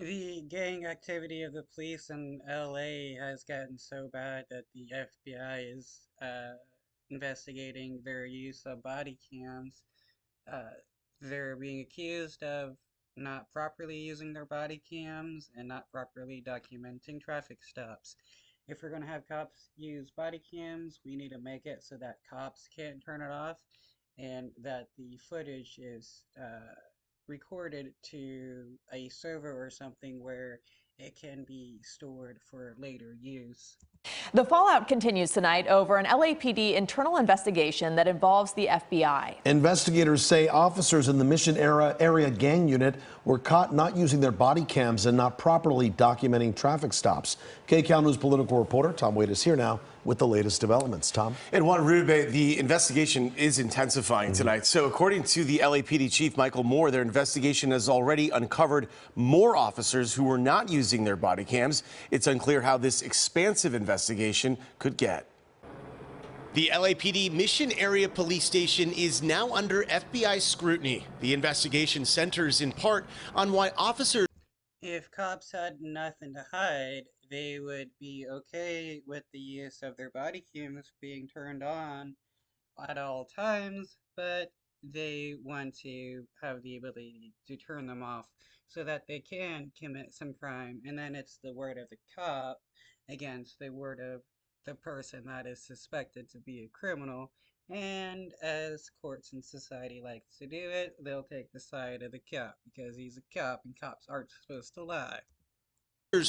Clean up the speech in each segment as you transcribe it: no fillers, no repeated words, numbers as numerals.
The gang activity of the police in LA has gotten so bad that the FBI is investigating their use of body cams. Uh, they're being accused of not properly using their body cams and not properly documenting traffic stops. If we're going to have cops use body cams, we need to make it so that cops can't turn it off and that the footage is recorded to a server or something where it can be stored for later use. The fallout continues tonight over an LAPD internal investigation that involves the FBI. Investigators say officers in the Mission area gang unit were caught not using their body cams and not properly documenting traffic stops. KCAL News political reporter Tom Wade is here now with the latest developments. Tom? And Juan Rube, the investigation is intensifying tonight. So according to the LAPD chief, Michael Moore, their investigation has already uncovered more officers who were not using their body cams. It's unclear how this expansive investigation could get. The LAPD Mission Area Police Station is now under FBI scrutiny. The investigation centers in part on why officers. If cops had nothing to hide, they would be okay with the use of their body cams being turned on at all times, but they want to have the ability to turn them off so that they can commit some crime. And then it's the word of the cop against the word of the person that is suspected to be a criminal. And as courts and society likes to do it, they'll take the side of the cop because he's a cop and cops aren't supposed to lie.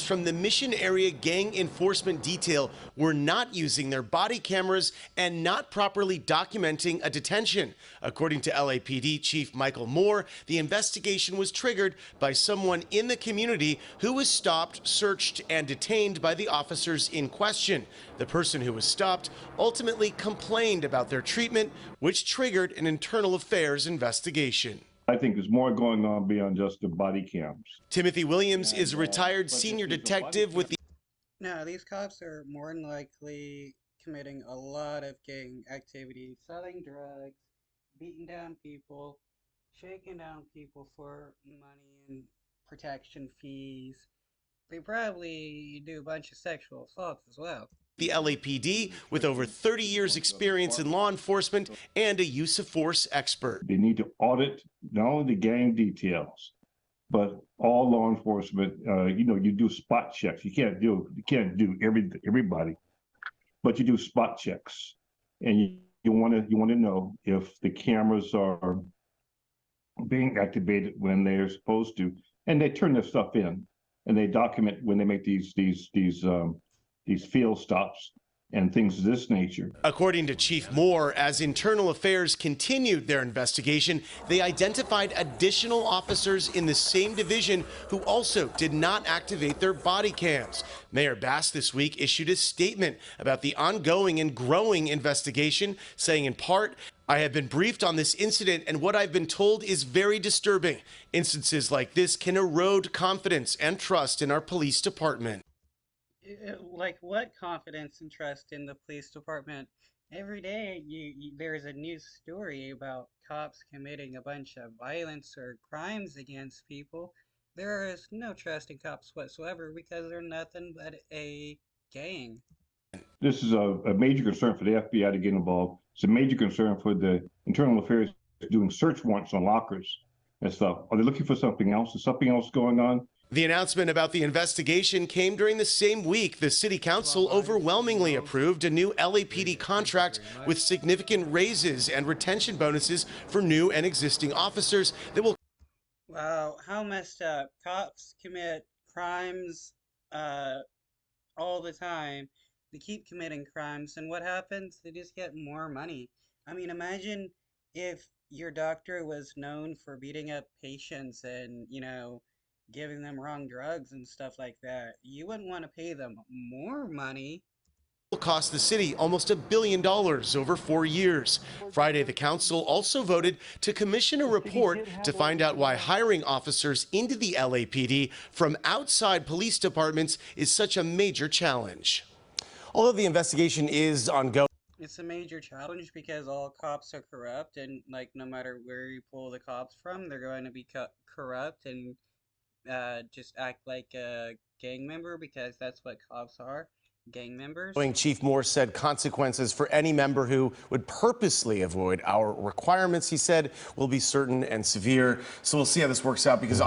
From the Mission Area Gang Enforcement Detail were not using their body cameras and not properly documenting a detention. According to LAPD Chief Michael Moore, the investigation was triggered by someone in the community who was stopped, searched, and detained by the officers in question. The person who was stopped ultimately complained about their treatment, which triggered an internal affairs investigation. I think there's more going on beyond just the body cams. Timothy Williams is a retired senior detective with the. No, these cops are more than likely committing a lot of gang activity, selling drugs, beating down people, shaking down people for money and protection fees. They probably do a bunch of sexual assaults as well. The LAPD with over 30 years experience in law enforcement and a use of force expert. They need to audit not only the gang details, but all law enforcement. You do spot checks. You can't do everybody, but you do spot checks, and you want to know if the cameras are being activated when they're supposed to, and they turn their stuff in, and they document when they make these field stops and things of this nature. According to Chief Moore, as Internal Affairs continued their investigation, they identified additional officers in the same division who also did not activate their body cams. Mayor Bass this week issued a statement about the ongoing and growing investigation, saying in part, "I have been briefed on this incident, and what I've been told is very disturbing. Instances like this can erode confidence and trust in our police department." Like what confidence and trust in the police department? Every day there's a news story about cops committing a bunch of violence or crimes against people. There is no trust in cops whatsoever because they're nothing but a gang. This is a major concern for the FBI to get involved. It's a major concern for the Internal Affairs doing search warrants on lockers and stuff. Are they looking for something else? Is something else going on? The announcement about the investigation came during the same week the city council overwhelmingly approved a new LAPD contract with significant raises and retention bonuses for new and existing officers that will. Wow, how messed up. Cops commit crimes all the time. They keep committing crimes, and what happens? They just get more money. I mean, imagine if your doctor was known for beating up patients and, giving them wrong drugs and stuff like that. You wouldn't want to pay them more money. Will cost the city almost $1 billion over 4 years. Friday, the council also voted to commission a report to find out why hiring officers into the LAPD from outside police departments is such a major challenge. Although the investigation is ongoing. It's a major challenge because all cops are corrupt, and no matter where you pull the cops from, they're going to be corrupt, and just act like a gang member, because that's what cops are, gang members. Chief Moore said consequences for any member who would purposely avoid our requirements, he said, will be certain and severe. So we'll see how this works out, because